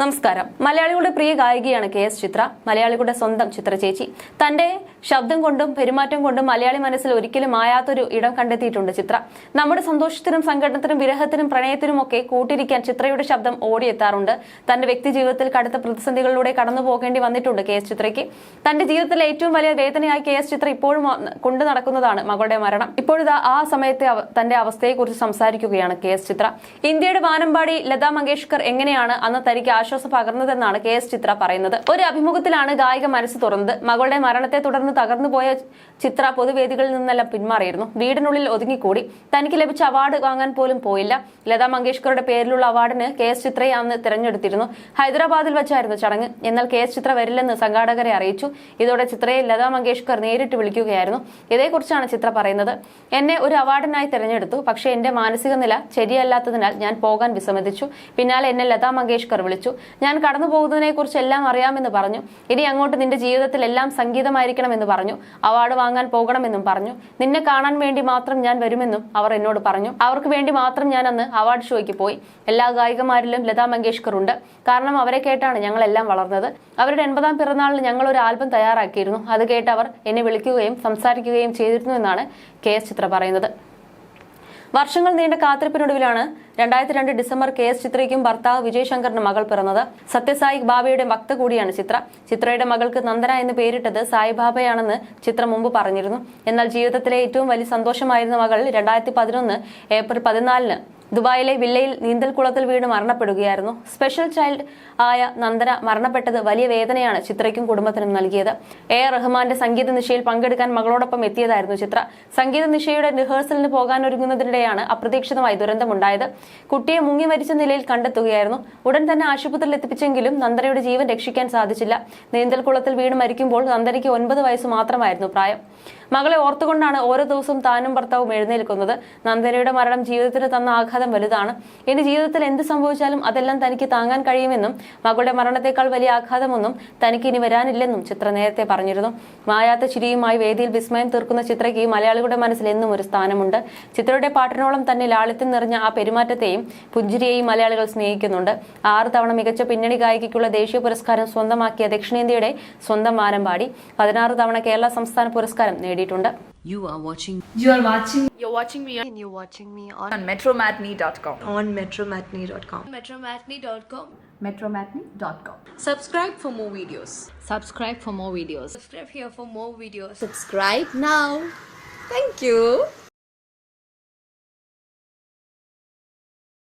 നമസ്കാരം. മലയാളികളുടെ പ്രിയ ഗായികയാണ് കെ.എസ്. ചിത്ര. മലയാളികളുടെ സ്വന്തം ചിത്ര ചേച്ചി. തന്റെ ശബ്ദം കൊണ്ടും പെരുമാറ്റം കൊണ്ടും മലയാളി മനസ്സിൽ ഒരിക്കലും മായാത്തൊരു ഇടം കണ്ടെത്തിയിട്ടുണ്ട് ചിത്ര. നമ്മുടെ സന്തോഷത്തിനും സങ്കടത്തിനും വിരഹത്തിനും പ്രണയത്തിനും ഒക്കെ കൂട്ടിരിക്കാൻ ചിത്രയുടെ ശബ്ദം ഓടിയെത്താറുണ്ട്. തന്റെ വ്യക്തി ജീവിതത്തിൽ കടുത്ത പ്രതിസന്ധികളിലൂടെ കടന്നു പോകേണ്ടി വന്നിട്ടുണ്ട് കെ.എസ്. ചിത്രയ്ക്ക്. തന്റെ ജീവിതത്തിലെ ഏറ്റവും വലിയ വേദനയായി കെ.എസ്. ചിത്ര ഇപ്പോഴും കൊണ്ടു നടക്കുന്നതാണ് മകളുടെ മരണം. ഇപ്പോഴിതാ ആ സമയത്തെ തന്റെ അവസ്ഥയെക്കുറിച്ച് സംസാരിക്കുകയാണ് കെ.എസ്. ചിത്ര. ഇന്ത്യയുടെ വാനമ്പാടി ലതാ മങ്കേഷ്കർ എങ്ങനെയാണ് അന്ന് തനിക്ക് ആശ്വാസം പകർന്നതെന്നാണ് കെ.എസ്. ചിത്ര പറയുന്നത്. ഒരു അഭിമുഖത്തിലാണ് ഗായിക മനസ്സ് തുറന്നത്. മകളുടെ മരണത്തെ തുടർന്ന് തകർന്നുപോയ ചിത്ര പൊതുവേദികളിൽ നിന്നെല്ലാം പിന്മാറിയിരുന്നു. വീടിനുള്ളിൽ ഒതുങ്ങിക്കൂടി. തനിക്ക് ലഭിച്ച അവാർഡ് വാങ്ങാൻ പോലും പോയില്ല. ലതാ മങ്കേഷ്കറുടെ പേരിലുള്ള അവാർഡിന് കെ.എസ്. ചിത്രയെ അന്ന് തിരഞ്ഞെടുത്തിരുന്നു. ഹൈദരാബാദിൽ വെച്ചായിരുന്നു ചടങ്ങ്. എന്നാൽ കെ.എസ്. ചിത്ര വരില്ലെന്ന് സംഘാടകരെ അറിയിച്ചു. ഇതോടെ ചിത്രയെ ലതാ മങ്കേഷ്കർ നേരിട്ട് വിളിക്കുകയായിരുന്നു. ഇതേക്കുറിച്ചാണ് ചിത്ര പറയുന്നത്. എന്നെ ഒരു അവാർഡിനായി തിരഞ്ഞെടുത്തു. പക്ഷേ എന്റെ മാനസിക നില ശരിയല്ലാത്തതിനാൽ ഞാൻ പോകാൻ വിസമ്മതിച്ചു. പിന്നാലെ എന്നെ ലതാ മങ്കേഷ്കർ വിളിച്ചു. ഞാൻ കടന്നു പോകുന്നതിനെ കുറിച്ച് എല്ലാം അറിയാമെന്ന് പറഞ്ഞു. ഇനി അങ്ങോട്ട് നിന്റെ ജീവിതത്തിൽ എല്ലാം സംഗീതമായിരിക്കണമെന്ന് പറഞ്ഞു. അവാർഡ് വാങ്ങാൻ പോകണമെന്നും പറഞ്ഞു. നിന്നെ കാണാൻ വേണ്ടി മാത്രം ഞാൻ വരുമെന്നും അവർ എന്നോട് പറഞ്ഞു. അവർക്ക് വേണ്ടി മാത്രം ഞാൻ അന്ന് അവാർഡ് ഷോയ്ക്ക് പോയി. എല്ലാ ഗായികമാരിലും ലതാ മങ്കേഷ്കർ ഉണ്ട്. കാരണം അവരെ കേട്ടാണ് ഞങ്ങളെല്ലാം വളർന്നത്. അവരുടെ 80ാം പിറന്നാളിന് ഞങ്ങൾ ഒരു ആൽബം തയ്യാറാക്കിയിരുന്നു. അത് കേട്ട് അവർ എന്നെ വിളിക്കുകയും സംസാരിക്കുകയും ചെയ്തിരുന്നു എന്നാണ് കെ.എസ്. ചിത്ര പറയുന്നത്. വർഷങ്ങൾ നീണ്ട കാത്തിരിപ്പിനൊടുവിലാണ് 2002 ഡിസംബർ കെ.എസ്. ചിത്രയ്ക്കും ഭർത്താവ് വിജയ് ശങ്കറിന് മകൾ പിറന്നത്. സത്യസായി ബാബയുടെ ഭക്ത കൂടിയാണ് ചിത്ര. ചിത്രയുടെ മകൾക്ക് നന്ദന എന്ന് പേരിട്ടത് സായിബാബയാണെന്ന് ചിത്ര മുമ്പ് പറഞ്ഞിരുന്നു. എന്നാൽ ജീവിതത്തിലെ ഏറ്റവും വലിയ സന്തോഷമായിരുന്ന മകൾ 2011 ഏപ്രിൽ 14 ദുബായിലെ വില്ലയിൽ നീന്തൽക്കുളത്തിൽ വീണ് മരണപ്പെടുകയായിരുന്നു. സ്പെഷ്യൽ ചൈൽഡ് ആയ നന്ദന മരണപ്പെട്ടത് വലിയ വേദനയാണ് ചിത്രയ്ക്കും കുടുംബത്തിനും നൽകിയത്. A.R. റഹ്മാന്റെ സംഗീത നിശയിൽ പങ്കെടുക്കാൻ മകളോടൊപ്പം എത്തിയതായിരുന്നു ചിത്ര. സംഗീത നിശയുടെ റിഹേഴ്സലിന് പോകാനൊരുങ്ങുന്നതിനിടെയാണ് അപ്രതീക്ഷിതമായി ദുരന്തമുണ്ടായത്. കുട്ടിയെ മുങ്ങി മരിച്ച നിലയിൽ കണ്ടെത്തുകയായിരുന്നു. ഉടൻ തന്നെ ആശുപത്രിയിൽ എത്തിപ്പിച്ചെങ്കിലും നന്ദനയുടെ ജീവൻ രക്ഷിക്കാൻ സാധിച്ചില്ല. നീന്തൽക്കുളത്തിൽ വീണ് മരിക്കുമ്പോൾ നന്ദനയ്ക്ക് 9 വയസ്സ് മാത്രമായിരുന്നു പ്രായം. മകളെ ഓർത്തുകൊണ്ടാണ് ഓരോ ദിവസവും താനും ഭർത്താവും എഴുന്നേൽക്കുന്നത്. നന്ദനയുടെ മരണം ജീവിതത്തിന് തന്ന ആഘാതം വലുതാണ്. ഇനി ജീവിതത്തിൽ എന്ത് സംഭവിച്ചാലും അതെല്ലാം തനിക്ക് താങ്ങാൻ കഴിയുമെന്നും മകളുടെ മരണത്തെക്കാൾ വലിയ ആഘാതമൊന്നും തനിക്ക് ഇനി വരാനില്ലെന്നും ചിത്ര നേരത്തെ പറഞ്ഞിരുന്നു. മായാത്ത ചിരിയുമായി വേദിയിൽ വിസ്മയം തീർക്കുന്ന ചിത്രയ്ക്ക് മലയാളികളുടെ മനസ്സിൽ എന്നും ഒരു സ്ഥാനമുണ്ട്. ചിത്രയുടെ പാട്ടിനോളം തന്നെ ലാളിത്യം നിറഞ്ഞ ആ പെരുമാറ്റത്തെയും പുഞ്ചിരിയെയും മലയാളികൾ സ്നേഹിക്കുന്നുണ്ട്. 6 തവണ മികച്ച പിന്നണി ഗായികയ്ക്കുള്ള ദേശീയ പുരസ്കാരം സ്വന്തമാക്കിയ ദക്ഷിണേന്ത്യയുടെ സ്വന്തം വാനമ്പാടി 16 തവണ കേരള സംസ്ഥാന പുരസ്കാരം നേടിയിട്ടുണ്ട്. You're watching me on metromatney.com. metromatney.com. Subscribe for more videos. Subscribe for more videos. Subscribe here for more videos. Subscribe now. Thank you.